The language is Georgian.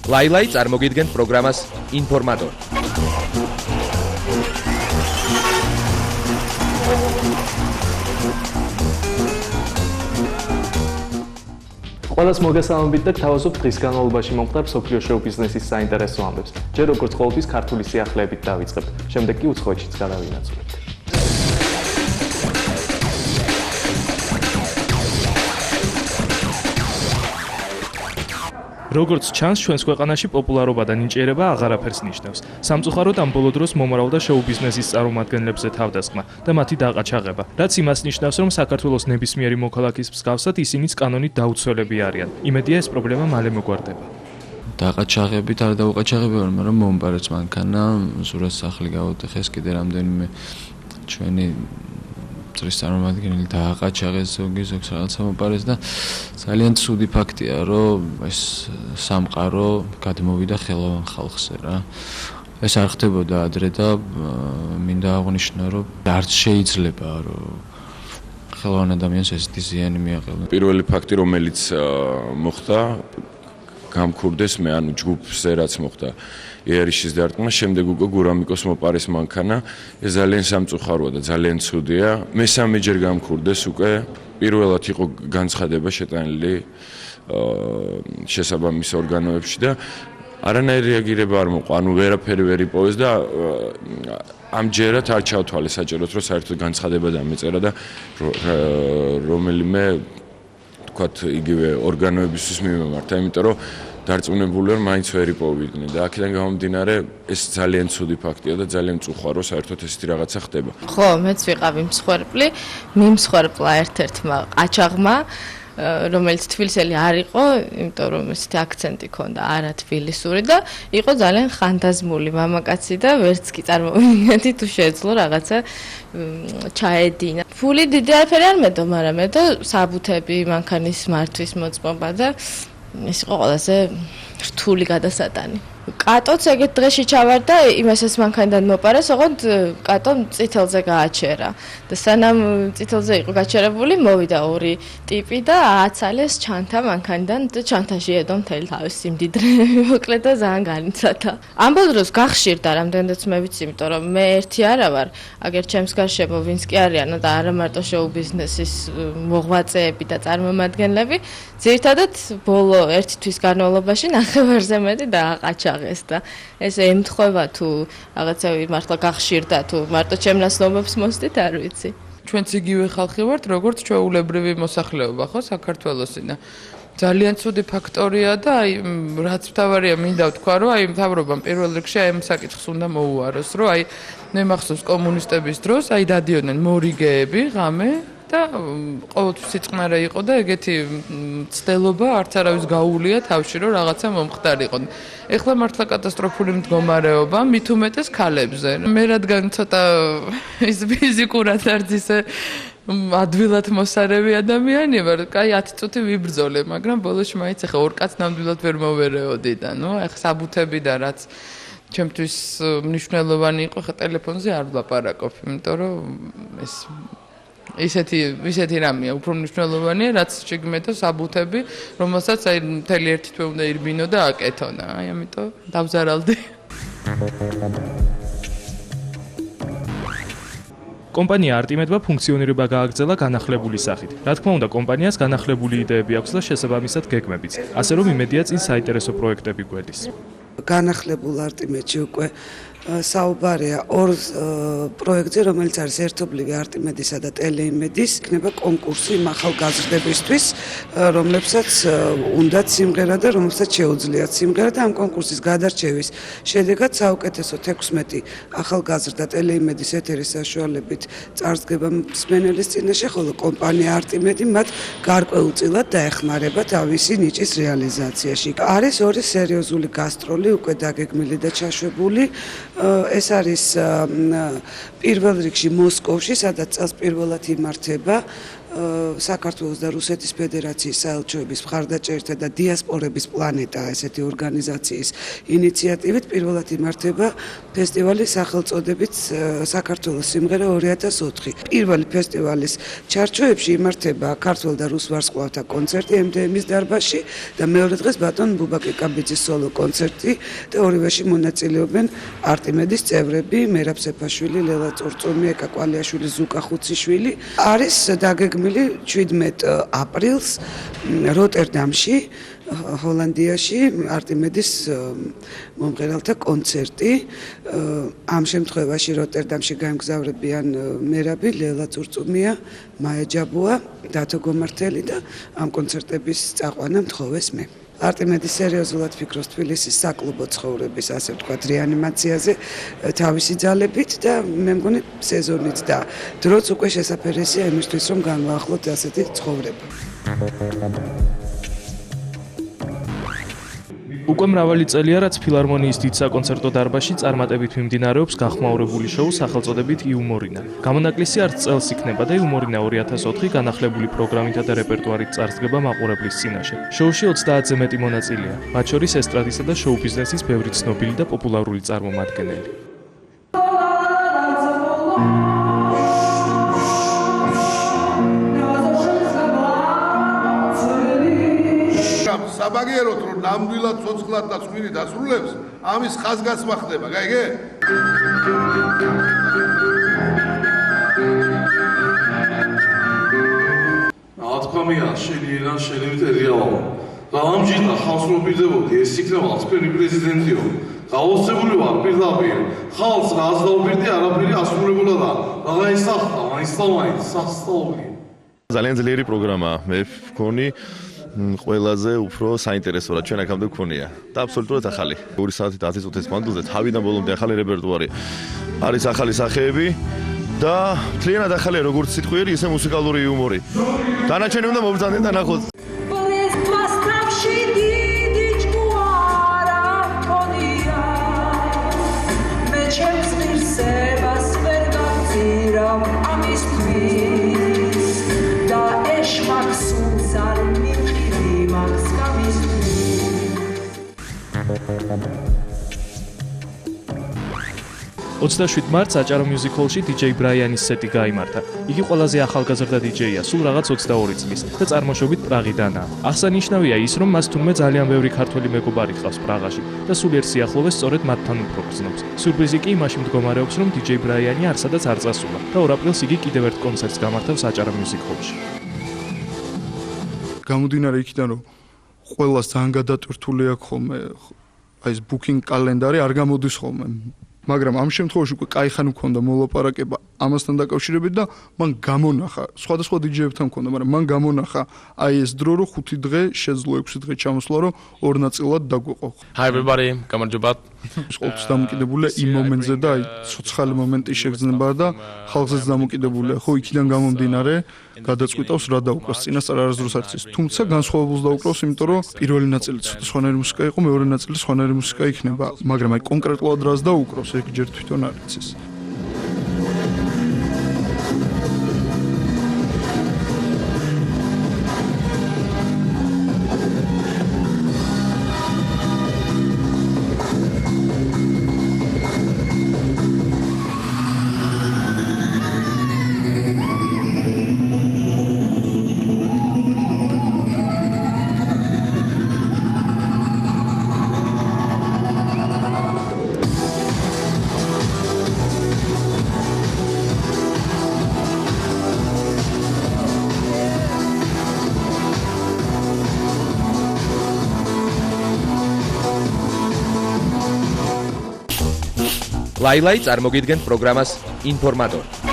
ლაილაი წარმოგიდგენთ პროგრამას ინფორმატორი. ყველას მოგესალმებით და გთავაზობთ დღის განმავლობაში მომხდარ მსოფლიო შოუ-ბიზნესის საინტერესო ამბებს. ჯერ როგორც ყოველთვის ქართული სიახლეებით დავიწყებთ, შემდეგ კი უცხოეთშიც გადავინაცვლებთ. როგორც ჩანს, ჩვენს ქვეყანაში პოპულარობა და ნიჭიერება აღარაფერს ნიშნავს. სამწუხაროდ ამ ბოლო დროს მომრავლდა შოუ-ბიზნესის წარმომადგენლებზე თავდასხმა და მათი დაყაჩაღება, რაც იმას ნიშნავს, რომ საქართველოს ნებისმიერი მოქალაქის მსგავსად ისინიც კანონით დაუცველები არიან. იმედია, ეს პრობლემა მალე მოგვარდება. დაყაჩაღებით არ დაუყაჩაღებია, მაგრამ მომპარეს მანქანა, სურათს სახლი გავუტეხეს, კიდე რამდენიმე ჩვენი წრის წარმომადგენელი დააყაჩაღეს ზოგს რაღაცა მომპარეს და ძალიან ცუდი ფაქტია, რომ ეს სამყარო გადმოვიდა ხელოვან ხალხზე რა. ეს არ ხდებოდა ადრე და მინდა აღვნიშნო, რომ არც შეიძლება რომ ხელოვან ადამიანს ესეთი ზიანი მიაყენოს. პირველი ფაქტი, რომელიც მოხდა, გამქურდეს მე, ანუ ჯგუფზე რაც მოხდა იერიშის დარტყმა, შემდეგ უკვე გურამიკოს მოპარეს მანქანა, ეს ძალიან სამწუხაროა და ძალიან ცუდია. მესამეჯერ გამქურდეს უკვე, პირველად იყო განცხადება შეტანილი შესაბამის ორგანოებში და არანაირი რეაგირება არ მოყვა, ანუ ვერაფერი ვერ იპოვეს და ამჯერად არ ჩავთვალე საჭიროდ, რომ საერთოდ განცხადება დამეწერა და რომელიმე თქვათ იგივე ორგანოებისთვის მიმართა, იმიტომ რომ დარწმუნებული ვარ, მაინც ვერ იპოვიდნენ და აქედან გამომდინარე ეს ძალიან ცუდი ფაქტია და ძალიან მწუხვარო საერთოდ ესეთი რაღაცა ხდება. ხო, მეც ვიყავი მსხვერპლი, მიმსხვერპლა ერთ-ერთმა ყაჩაღმა, რომელიც თბილისელი არ იყო, იმიტომ რომ ესეთი აქცენტი ჰქონდა, არა თბილისური და იყო ძალიან ხანდაზმული მამაკაცი და ვერც კი წარმოვიდგენდი თუ შეეძლო რაღაცა ჩაედინა. ფული დიდი არაფერი არ მედო, მაგრამ მედო საბუთები, მანქანის მართვის მოწმობა და ეს იყო ყველაზე რთული გადასატანი. კატოც ეგეთ დღეში ჩავარდა, იმასაც მანქანიდან მოპარეს, ოღონდ კატომ წითელზე გააჩერა. და სანამ წითელზე იყო გაჩერებული, მოვიდა ორი ტიპი და ააცალეს ჩანთა მანქანიდან და ჩანთაში ედო მთელი თავის სიმდიდრე. მოკლედ და ძალიან განიცადა. ამ ბოლო დროს გახშირდა რამდენადაც მე ვიცი, იმიტომ რომ მე ერთი არა ვარ, აგერ ჩემს გარშემო ვინც კი არიანო და არა მარტო შოუ-ბიზნესის მოღვაწეები და წარმომადგენლები, ძირითადად ბოლო ერთი თვის განმავლობაში ნახევარზე მეტი დააყაჩაღეს და ეს ემთხვევა თუ რაღაცა მართლა გახშირდა თუ მარტო ჩემნაცნობებს მოსდით არ ვიცი. ჩვენც იგივე ხალხი ვართ, როგორც ჩვეულებრივი მოსახლეობა, ხო, საქართველოსი და ძალიან ცუდი ფაქტორია და აი რაც მთავარია მინდა ვთქვა, რომ აი მთავრობამ პირველ რიგში აი ამ საკითხს უნდა მოუაროს, რომ აი მე მახსოვს კომუნისტების დროს აი დადიოდნენ მორიგეები ღამე და ყოველთვის სიწყნარე იყო და ეგეთი ცდელობა არც არავის გაუულია თავში რომ რაღაცა მომხდარიყო. ეხლა მართლა კატასტროფული მდგომარეობა, მით უმეტეს ქალებზე. მე რადგან ცოტა ის ფიზიკურად არც ისე ადვილად მოსარევი ადამიანი ვარ, კაი 10 წუთი ვიბრძოლე, მაგრამ ბოლოში მაინც ახლა ორ კაც ნამდვილად ვერ მოვერეოდი და ნუ ახლა საბუთები და რაც ჩემთვის მნიშვნელოვანი იყო, ხა ტელეფონზე არ ვლაპარაკობ, იმიტომ რომ ეს ისეთი რამეა, უფრო მნიშვნელოვანია, რაც შეგმეთა საბუთები, რომელსაც აი მთელი ერთი თვე უნდა ირბინო და აკეთონა. აი ამიტომ დავზარალდი. კომპანია არტიმედმა ფუნქციონირება გააგრძელა განახლებული სახით. რა თქმა უნდა, კომპანიას განახლებული იდეები აქვს და შესაბამისად გეგმებიც. ასე რომ იმედია წინ საინტერესო პროექტები გვედის. განახლებულ არტიმედში უკვე საუბარია ორ პროექტზე, რომელიც არის ერთობლივი არტიმედისა და ტელეიმედის, იქნება კონკურსი ახალგაზრდებისთვის, რომლებსაც უნდათ სიმღერა და რომლებსაც შეუძლიათ სიმღერა და ამ კონკურსის გადარჩევის შედეგად საუკეთესო 16 ახალგაზრდა ტელეიმედის ეთერის საშუალებით წარსდგება მსმენელის წინაშე, ხოლო კომპანია არტიმედი მათ გარკვეულწილად დაეხმარება თავისი ნიჭის რეალიზაციაში. არის ორი სერიოზული გასტროლი უკვე დაგეგმილი და ჩაშვებული. ეს არის პირველ რიგში მოსკოვში, სადაც წელს პირველად იმართება საქართველოს და რუსეთის ფედერაციის საელჩოების მხარდაჭერთა და დიასპორების პლანეტა ესეთი ორგანიზაციის ინიციატივით პირველად იმართება ფესტივალი სახელწოდებით საქართველოს სიმღერა 2004. პირველი ფესტივალის ჩარჩოებში იმართება ქართველ და რუს ვარსკვლავთა კონცერტი MDM-ის დარბაზში და მეორე დღეს ბატონ ბუბაკი კაბიძის სოლო კონცერტი და ორივეში მონაწილეობენ არტიმედის წევრები, მერაბ სეფაშვილი, ლელა წორწომი, ეკა კვალიაშვილი, ზუკა ხუციშვილი. არის დაგეგმილი 17 აპრილს როტერდამში, ჰოლანდიაში არტიმედის მომღერალთა კონცერტი. ამ შემთხვევაში როტერდამში გამგზავრებიან მერაბი, ლელა წურწუმია, მაია ჯაბუა, დათო გომართელი და ამ კონცერტების წაყვანა მთხოვეს მე. არტიმედი სერიოზულად ფიქრობს თბილისის საკლუბო ცხოვრების, ასე ვთქვათ, რეანიმაციაზე თავისი ძალებით და მე მგონი სეზონით და დროც უკვე შესაძლებელია იმისთვის, რომ განვაახლოთ ასეთი ცხოვრება. უკვე მრავალი წელია, რაც ფილარმონიის დიდ საკონცერტო დარბაზში წარმატებით მიმდინარეობს გახმაურებული შოუ სახელწოდებით იუმორინა. გამონაკლისი არც წელს იქნება და იუმორინა 2004 განახლებული პროგრამითა და რეპერტუარით წარსდგება მაყურებლის წინაშე. შოუში 30-ზე მეტი მონაწილეა, მათ შორის ესტრადისა და შოუ ბიზნესის ბევრი ცნობილი და პოპულარული წარმომადგენელი. საბაგეროთ რომ ნამდვილად ცოცხლად და წვირი დასრულებს, ამის ხაზგასმა ხდება, გაიგე? ათქვამია, შენიერან შენივტერიაო. გამამჯიდა ხალხს რომ პირდებოდი, ეს იქნება თქვენი პრეზიდენტიო. გაოცებული ვარ პირდაპირ. ხალხს რას დაუპირდი, არაფერი ასრულებულა და რაღა ისახა, მაინც სასწაული. ძალიან ძლიერი პროგრამაა. მე ვქონი ყველაზე უფრო საინტერესო რა ჩვენ აქამდე გქონია და აბსოლუტურად ახალი. 2 საათით 10 წუთის მანძილზე თავიდან ბოლომდე ახალი რეპერტუარი. არის ახალი სახეები და მთლიანად ახალია როგორც სიტყვიერი, ისე მუსიკალური იუმორი. დანარჩენი უნდა მობრძანდნენ და ნახოთ. $27 მარტს აჭარო მიუზიკ-ჰოლში DJ ბრაიანის სეტი გაიმართა. იგი ყველაზე ახალგაზრდა DJ-ია, სულ რაღაც 22 წლის და წარმოშობით პრაღიდანაა. აღსანიშნავია ის, რომ მას თუნმე ძალიან ბევრი ქართველი მეგობარი ჰყავს პრაღაში და სულიერ სიახლოვეს სწორედ მათთან უფრო გრძნობს. სიურპრიზი კი იმაში მდგომარეობს, რომ DJ ბრაიანი არცადაც არ წასულა და 2 აპრილს იგი კიდევ ერთ კონცერტს გამართავს აჭარო მიუზიკ-ჰოლში. გამომდინარე იქიდან, რომ ყველას ძალიან გადატვირთული აქვს ხოლმე აი ეს ბუკინგ კალენდარი არ გამოდის ხოლმე. მაგრამ ამ შემთხვევაში უკვე кайხანი მქონდა მოლაპარაკება ამასთან დაკავშირებით და მან გამონახა სხვადასხვა DJ-ებთან მქონდა, მაგრამ მან გამონახა აი ეს დრო, რომ 5 დღე შეძლო 6 დღე ჩამოსვლა, რომ ორ ნაწილად დაგვეყო. Hi everybody, გამარჯობათ. ყოველთვის დამოკიდებულია იმ მომენტზე და აი ცოცხალი მომენტი შეგრძნება და ხალხზეც დამოკიდებულია. ხო, იქიდან გამომდინარე გადაწყვიტავს რა დაუკრავს, წინასწარ არასდროს არც ის. თუმცა განსხვავებულს დაუკრავს, იმიტომ რომ პირველი ნაწილი ცოტა სხვანაირი მუსიკა იყო, მეორე ნაწილი სხვანაირი მუსიკა იქნება, მაგრამ აი კონკრეტულად რას დაუკრავს, ეგ ჯერ თვითონ არ იცის. ლაილაი წარმოგიდგენთ პროგრამას ინფორმატორი.